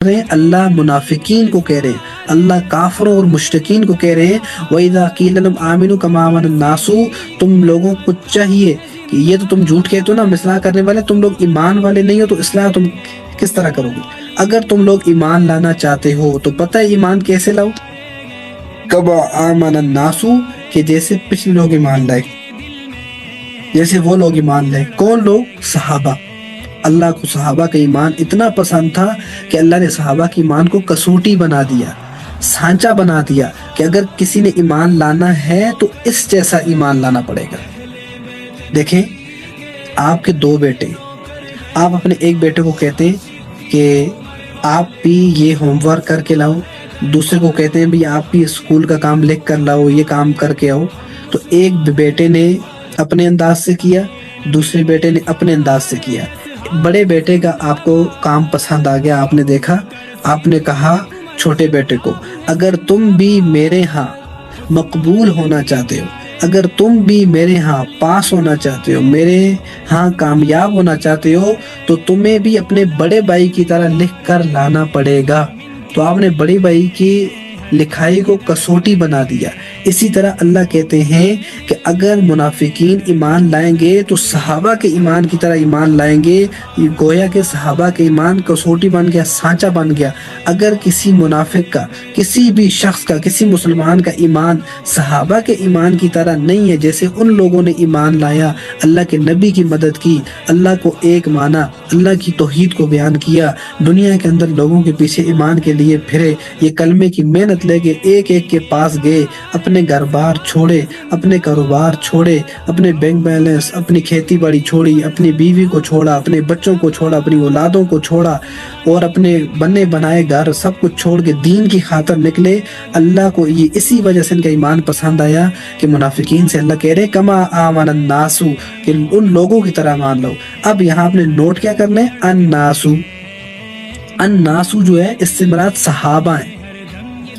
رہے ہیں، اللہ منافقین کو کہہ رہے ہیں، اللہ کافروں اور مشرکین کو کہہ رہے ہیں وَإِذَا قِيلَ لَهُمْ آمِنُوا كَمَا آمَنَ النَّاسُ، تم لوگوں کو چاہیے کہ یہ تو تم جھوٹ کہتے ہو نا، اصلاح کرنے والے، تم لوگ ایمان والے نہیں ہو تو اصلاح تم کس طرح کرو گے؟ اگر تم لوگ ایمان لانا چاہتے ہو تو پتہ ہے ایمان کیسے لاؤ؟ کما آمن الناس، کہ جیسے پچھلے لوگ ایمان لائے، جیسے وہ لوگ ایمان لائے۔ کون لوگ؟ صحابہ۔ اللہ کو صحابہ کا ایمان اتنا پسند تھا کہ اللہ نے صحابہ کے ایمان کو کسوٹی بنا دیا، سانچہ بنا دیا کہ اگر کسی نے ایمان لانا ہے تو اس جیسا ایمان لانا پڑے گا۔ دیکھیں، آپ کے دو بیٹے، آپ اپنے ایک بیٹے کو کہتے ہیں کہ آپ بھی یہ ہوم ورک کر کے لاؤ، دوسرے کو کہتے ہیں بھی آپ بھی اسکول کا کام لکھ کر لاؤ، یہ کام کر کے آؤ، تو ایک بیٹے نے اپنے انداز سے کیا، دوسرے بیٹے نے اپنے انداز سے کیا۔ بڑے بیٹے کا آپ کو کام پسند آ گیا، آپ نے دیکھا، آپ نے کہا چھوٹے بیٹے کو اگر تم بھی میرے ہاں مقبول ہونا چاہتے ہو، اگر تم بھی میرے ہاں پاس ہونا چاہتے ہو، میرے ہاں کامیاب ہونا چاہتے ہو، تو تمہیں بھی اپنے بڑے بھائی کی طرح لکھ کر لانا پڑے گا۔ تو آپ نے بڑے بھائی کی لکھائی کو کسوٹی بنا دیا۔ اسی طرح اللہ کہتے ہیں کہ اگر منافقین ایمان لائیں گے تو صحابہ کے ایمان کی طرح ایمان لائیں گے، گویا کہ صحابہ کے ایمان کسوٹی بن گیا، سانچہ بن گیا۔ اگر کسی منافق کا، کسی بھی شخص کا، کسی مسلمان کا ایمان صحابہ کے ایمان کی طرح نہیں ہے، جیسے ان لوگوں نے ایمان لایا، اللہ کے نبی کی مدد کی، اللہ کو ایک مانا، اللہ کی توحید کو بیان کیا، دنیا کے اندر لوگوں کے پیچھے ایمان کے لیے پھرے، یہ کلمے کی محنت لے کے ایک ایک کے پاس گئے، اپنے گھر بار چھوڑے، اپنے کاروبار چھوڑے، اپنے بینک بیلنس، اپنی کھیتی باڑی چھوڑی، اپنی بیوی کو چھوڑا، اپنے بچوں کو چھوڑا، اپنی اولادوں کو چھوڑا، اور اپنے بنے بنائے گھر سب کچھ چھوڑ کے دین کی خاطر نکلے۔ اللہ کو یہ اسی وجہ سے ان کا ایمان پسند آیا کہ منافقین سے اللہ کہہ رہے کما آمن الناس، کہ ان لوگوں کی طرح مان لو۔ اب یہاں آپ نے نوٹ کیا کرنا ہے؟ الناسو، الناسو جو ہے اس سے مراد صحابہ ہیں۔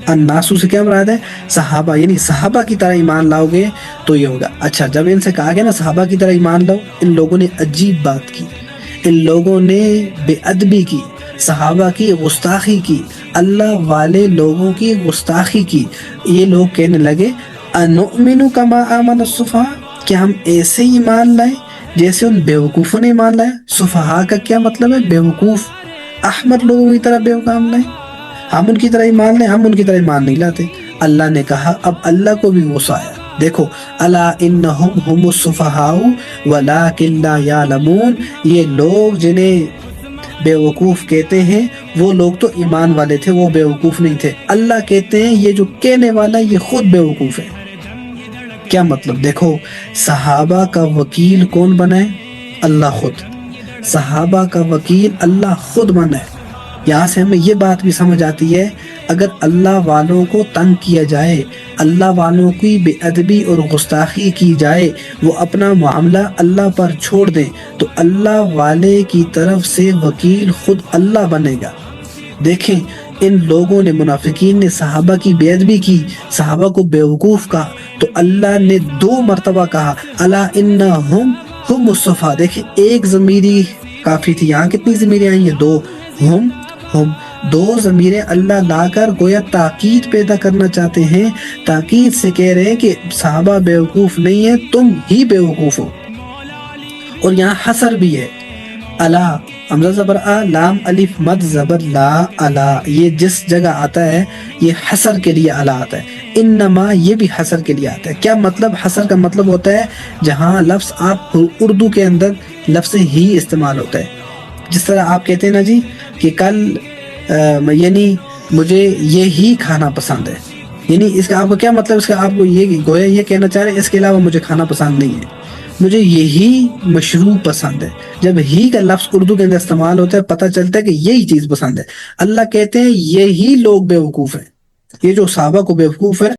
الناسو سے کیا مراد ہے؟ صحابہ، یعنی صحابہ کی طرح ایمان لاؤ گے تو یہ ہوگا۔ اچھا، جب ان سے کہا گیا نا صحابہ کی طرح ایمان لاؤ، ان لوگوں نے عجیب بات کی، ان لوگوں نے بے ادبی کی، صحابہ کی گستاخی کی، اللہ والے لوگوں کی گستاخی کی۔ یہ لوگ کہنے لگے انؤمن کما آمن السفہاء، کہ ہم ایسے ہی ایمان لائیں جیسے ان بیوقوفوں نے ایمان لایا۔ سفہاء کا کیا مطلب ہے؟ بیوقوف، احمد لوگوں کی طرح بیوقام لائیں، ہم ان کی طرح ایمان لیں، ہم ان کی طرح ایمان نہیں لاتے۔ اللہ نے کہا، اب اللہ کو بھی غصہ آیا، دیکھو الا انہم هم السفہاء ولکن لا یعلمون، یہ لوگ جنہیں بیوقوف کہتے ہیں وہ لوگ تو ایمان والے تھے، وہ بیوقوف نہیں تھے۔ اللہ کہتے ہیں یہ جو کہنے والا یہ خود بیوقوف ہے۔ کیا مطلب؟ دیکھو، صحابہ کا وکیل کون بنا ہے؟ اللہ خود۔ صحابہ کا وکیل اللہ خود بنا ہے۔ یہاں سے ہمیں یہ بات بھی سمجھ آتی ہے، اگر اللہ والوں کو تنگ کیا جائے، اللہ والوں کی بے ادبی اور گستاخی کی جائے، وہ اپنا معاملہ اللہ پر چھوڑ دیں، تو اللہ والے کی طرف سے وکیل خود اللہ بنے گا۔ دیکھیں، ان لوگوں نے، منافقین نے صحابہ کی بے ادبی کی، صحابہ کو بیوقوف کہا، تو اللہ نے 2 مرتبہ کہا الا انہم ہم الصفا۔ دیکھیں، ایک ضمیری کافی تھی، یہاں کتنی ضمیریں آئی ہیں؟ 2۔ ہم 2 ضمیریں اللہ لا کر گویا تاکید پیدا کرنا چاہتے ہیں، تاکید سے کہہ رہے ہیں کہ صحابہ بیوقوف نہیں ہیں، تم ہی بیوقوف ہو۔ اور یہاں حسر بھی ہے، الا، حمزہ زبر آ، لام الف مد زبر لا، الا، یہ جس جگہ آتا ہے یہ حسر کے لیے الا آتا ہے۔ انما، یہ بھی حسر کے لیے آتا ہے۔ کیا مطلب؟ حسر کا مطلب ہوتا ہے جہاں لفظ آپ اردو کے اندر لفظ ہی استعمال ہوتا ہے، جس طرح آپ کہتے ہیں نا جی کہ کل یعنی مجھے یہ ہی کھانا پسند ہے، یعنی اس کا آپ کو کیا مطلب؟ اس کا آپ کو یہ گویا یہ کہنا چاہ رہے ہیں اس کے علاوہ مجھے کھانا پسند نہیں ہے، مجھے یہی مشروب پسند ہے۔ جب ہی کا لفظ اردو کے اندر استعمال ہوتا ہے پتہ چلتا ہے کہ یہی چیز پسند ہے۔ اللہ کہتے ہیں یہی لوگ بیوقوف ہیں، یہ جو صحابہ کو بیوقوف ہے